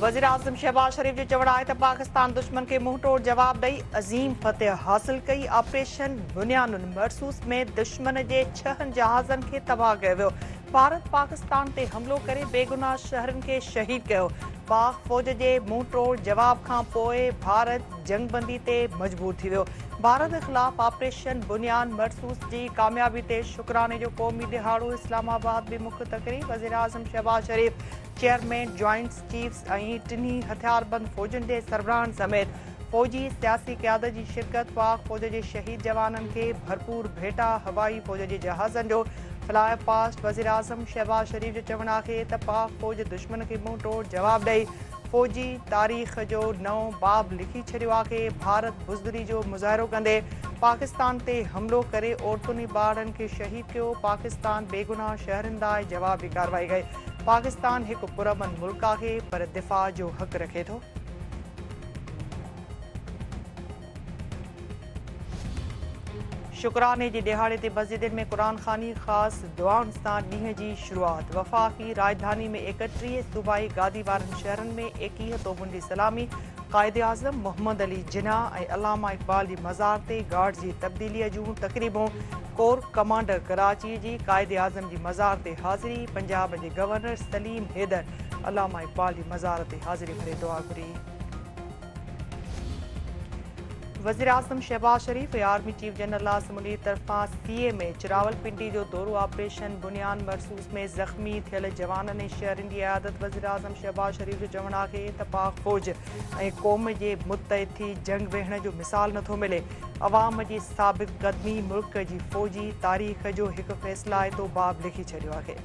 वज़ीर आज़म शहबाज शरीफ जो चवण आहे त पाकिस्तान दुश्मन के मुंह तोड़ जवाब ॾेई अज़ीम फतेह हासिल कई। ऑपरेशन बुनियानुन मरसूस में दुश्मन जे 6 जहाज़नि खे तबाह कयो वियो। भारत पाकिस्तान ते हमलो करे बेगुनाह शहरनि खे शहीद कयो। पाक फ़ौज जे मुंह तोड़ जवाब खां पोइ भारत जंगबंदी ते मजबूर थी वियो। भारत के ख़िलाफ़ ऑपरेशन बुनियान मरसूस जी कामयाबी ते शुक्राने जो क़ौमी दिहाड़ो इस्लामाबाद में मुख्य तक़रीब। वज़ीर आज़म शहबाज शरीफ, चेयरमैन जॉइंट चीफ्स ऐं टिन्ही हथियारबंद फ़ौजनि जे सरबराहनि समेत फ़ौजी सियासी क़यादत जी शिरकत। पाक फ़ौज जे शहीद जवाननि खे भरपूर भेटा। हवाई फ़ौज जे जहाज़नि जो फ्लाई पास्ट। वज़ीर आज़म शहबाज शरीफ जो चवण आहे त पाक फ़ौज दुश्मन खे मुंह तोड़ जवाब ॾेई फ़ौजी तारीख़ जो नओं बाब लिखी छॾियो आहे। भारत बुज़दिली जो मुज़ाहिरो कंदे पाकिस्तान ते हमलो करे औरतुनि ऐं ॿारनि खे शहीद कयो। पाकिस्तान बेगुनाह शहरनि लाइ जवाबी कार्रवाई कई। पाकिस्तान हिकु पुरअमन मुल्क आहे पर दिफ़ा जो हक़ रखे थो। शुक्राने जी दिहाड़े ते मस्जिदनि में क़ुरान ख़ानी ख़ासि दुआउनि सां ॾींहं जी शुरूआत। वफ़ाक़ी राजधानी में 31, सूबाई गादी वारनि शहरनि में 21 तोपुनि जी सलामी। क़ाइद आज़म मोहम्मद अली जिन्ना ऐं अल्लामा इक़बाल जी मज़ार ते गार्ड जी तब्दीलीअ जूं तक़रीबूं। कोर कमांडर कराची जी क़ाइद आज़म जी मज़ार ते हाज़िरी। पंजाब जे गवर्नर सलीम हैदर अल्लामा इक़बाल जी मज़ार ते हाज़िरी भरे दुआ घुरी। वज़ीर आज़म शहबाज शरीफ ऐं army chief general Asim Munir तरफ़ां सीए में रावलपिंडी जो दौरो। ऑपरेशन बुनियान मरसूस में ज़ख़्मी थियल जवाननि ऐं शहरनि जी इयादत। वज़ीर आज़म शहबाज शरीफ जो चवण आहे त पाक फ़ौज ऐं क़ौम जे मुतहद थी जंग विहण जो मिसाल नथो मिले। अवाम जी साबित क़दमी मुल्क जी फ़ौजी तारीख़ जो हिकु फ़ैसिलाइतो बाब लिखी छॾियो आहे।